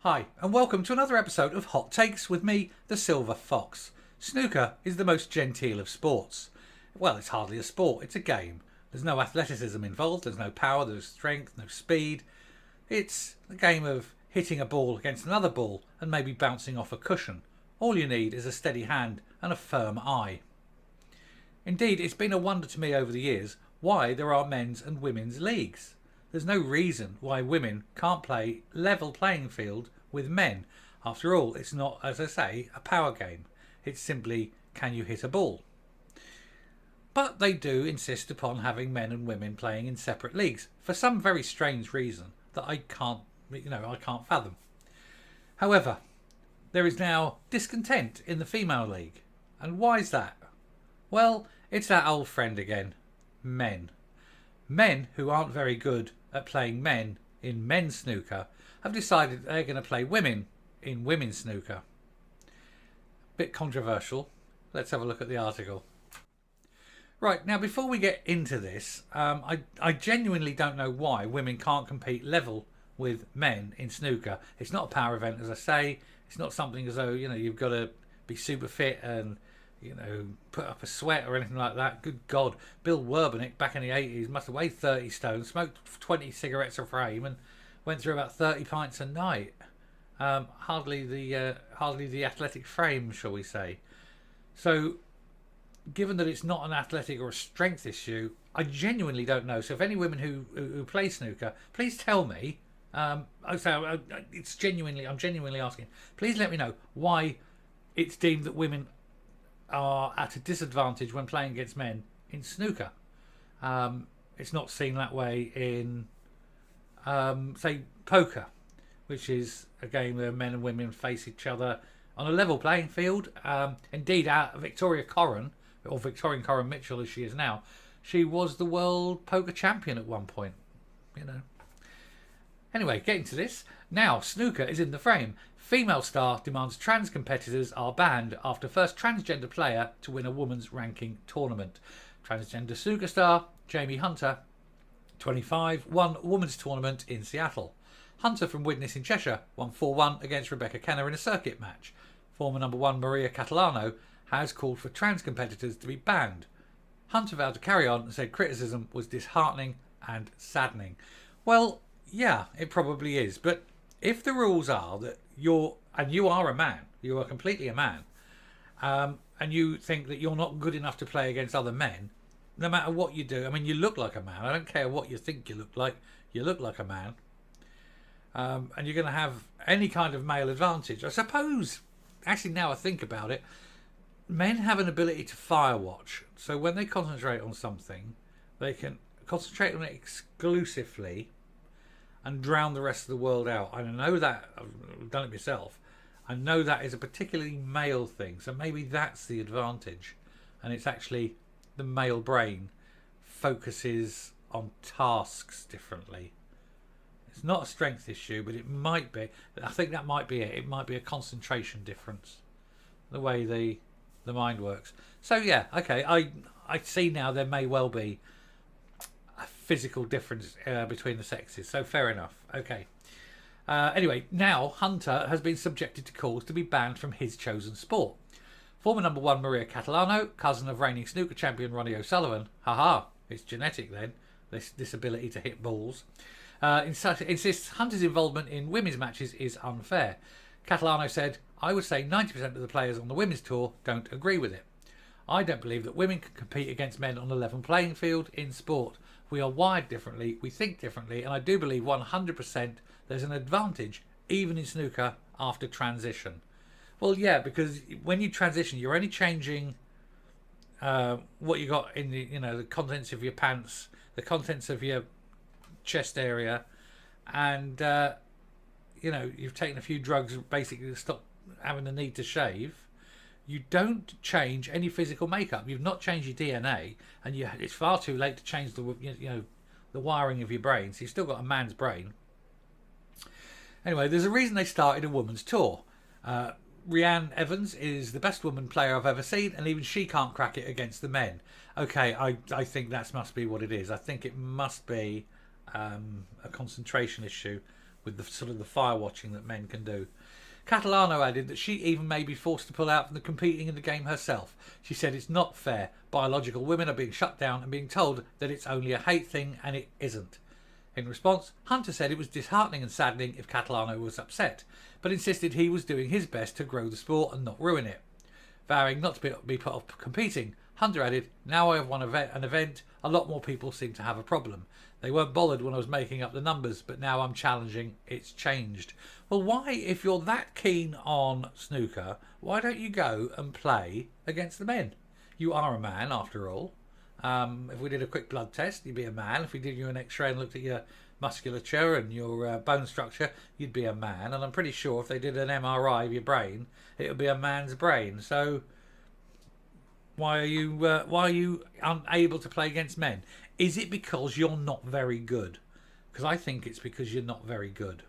Hi, and welcome to another episode of Hot Takes with me, the Silver Fox. Snooker is the most genteel of sports. Well, it's hardly a sport, it's a game. There's no athleticism involved, there's no power, there's strength, no speed. It's a game of hitting a ball against another ball and maybe bouncing off a cushion. All you need is a steady hand and a firm eye. Indeed, it's been a wonder to me over the years why there are men's and women's leagues. There's no reason why women can't play level playing field with men. After all, it's not, as I say, a power game. It's simply, can you hit a ball? But they do insist upon having men and women playing in separate leagues for some very strange reason that I can't fathom. However, there is now discontent in the female league. And why is that? Well, it's that old friend again. Men. Men who aren't very good at playing men in men's snooker have decided they're going to play women in women's snooker. Bit controversial. Let's have a look at the article. Right, now before we get into this, I genuinely don't know why women can't compete level with men in snooker. It's not a power event, as I say. It's not something as though, you've got to be super fit and put up a sweat or anything like that. Good God, Bill Werbenick back in the 80s must have weighed 30 stone, smoked 20 cigarettes a frame, and went through about 30 pints a night. Hardly the athletic frame, shall we say. So, given that it's not an athletic or a strength issue, I genuinely don't know. So, if any women who play snooker, please tell me. I'm genuinely asking. Please let me know why it's deemed that women are at a disadvantage when playing against men in snooker. It's not seen that way in, say, poker, which is a game where men and women face each other on a level playing field. Indeed, Victorian Coren Mitchell, as she is now, she was the world poker champion at one point. Anyway, getting to this. Now, snooker is in the frame. Female star demands trans competitors are banned after first transgender player to win a women's ranking tournament. Transgender snooker star Jamie Hunter, 25, won women's tournament in Seattle. Hunter from Widnes in Cheshire won 4-1 against Rebecca Kenner in a circuit match. Former number one Maria Catalano has called for trans competitors to be banned. Hunter vowed to carry on and said criticism was disheartening and saddening. Well, yeah, it probably is. But if the rules are that you are a man, you are completely a man, and you think that you're not good enough to play against other men, no matter what you do, I mean, you look like a man. I don't care what you think you look like a man. And you're going to have any kind of male advantage. I suppose, actually now I think about it, men have an ability to firewatch. So when they concentrate on something, they can concentrate on it exclusively and drown the rest of the world out. I know that, I've done it myself. I know that is a particularly male thing, so maybe that's the advantage. And it's actually the male brain focuses on tasks differently. It's not a strength issue, but it might be. I think that might be it. It might be a concentration difference, the way the mind works. So yeah, okay, I see now there may well be a physical difference between the sexes. So fair enough. Okay. Anyway, now Hunter has been subjected to calls to be banned from his chosen sport. Former number one Maria Catalano, cousin of reigning snooker champion Ronnie O'Sullivan, haha, it's genetic then, this ability to hit balls, insists Hunter's involvement in women's matches is unfair. Catalano said, I would say 90% of the players on the women's tour don't agree with it. I don't believe that women can compete against men on a level playing field in sport. We are wired differently, we think differently, and I do believe 100% there's an advantage, even in snooker, after transition. Well, yeah, because when you transition, you're only changing what you got in the contents of your pants, the contents of your chest area, and you've taken a few drugs basically to stop having the need to shave. You don't change any physical makeup. You've not changed your DNA, and it's far too late to change the wiring of your brain. So you've still got a man's brain. Anyway, there's a reason they started a women's tour. Rhiannon Evans is the best woman player I've ever seen, and even she can't crack it against the men. Okay, I think that must be what it is. I think it must be a concentration issue with the sort of the fire watching that men can do. Catalano added that she even may be forced to pull out from the competing in the game herself. She said it's not fair. Biological women are being shut down and being told that it's only a hate thing, and it isn't. In response, Hunter said it was disheartening and saddening if Catalano was upset, but insisted he was doing his best to grow the sport and not ruin it. Vowing not to be put off competing, Hunter added, "Now I have won an event, a lot more people seem to have a problem. They weren't bothered when I was making up the numbers, but now I'm challenging, it's changed." Well, why, if you're that keen on snooker, why don't you go and play against the men? You are a man, after all. If we did a quick blood test, you'd be a man. If we did you an x-ray and looked at your musculature and your bone structure, you'd be a man. And I'm pretty sure if they did an MRI of your brain, it would be a man's brain. So why are you unable to play against men? Is it because you're not very good? Because I think it's because you're not very good.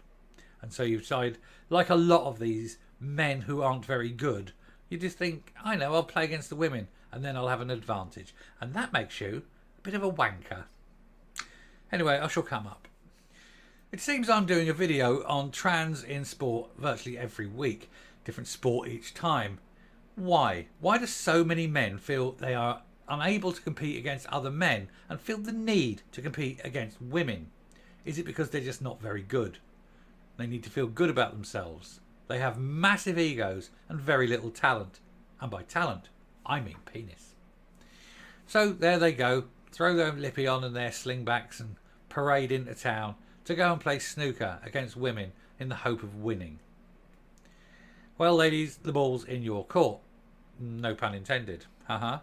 And so you decide, like a lot of these men who aren't very good, you just think, I know, I'll play against the women and then I'll have an advantage. And that makes you a bit of a wanker. Anyway, I shall come up. It seems I'm doing a video on trans in sport virtually every week. Different sport each time. Why? Why do so many men feel they are unable to compete against other men and feel the need to compete against women? Is it because they're just not very good? They need to feel good about themselves. They have massive egos and very little talent. And by talent, I mean penis. So there they go. Throw their lippy on and their slingbacks and parade into town to go and play snooker against women in the hope of winning. Well, ladies, the ball's in your court. No pun intended. Haha.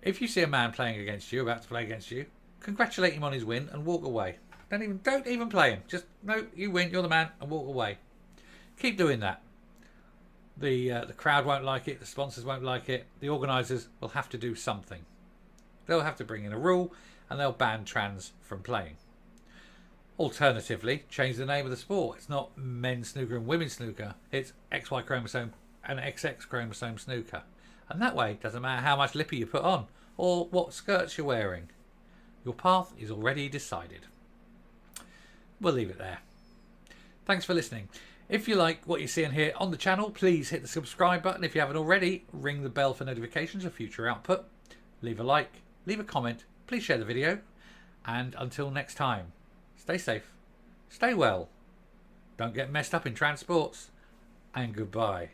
If you see a man playing against you, about to play against you, congratulate him on his win and walk away. Don't even play him. Just, no, you win, you're the man, and walk away. Keep doing that. The crowd won't like it, the sponsors won't like it, the organisers will have to do something. They'll have to bring in a rule and they'll ban trans from playing. Alternatively, change the name of the sport. It's not men's snooker and women's snooker, it's XY chromosome and XX chromosome snooker. And that way, it doesn't matter how much lippy you put on or what skirts you're wearing. Your path is already decided. We'll leave it there. Thanks for listening. If you like what you see and hear on the channel, please hit the subscribe button. If you haven't already, ring the bell for notifications of future output. Leave a like, leave a comment, please share the video. And until next time, stay safe, stay well, don't get messed up in trans sports, and goodbye.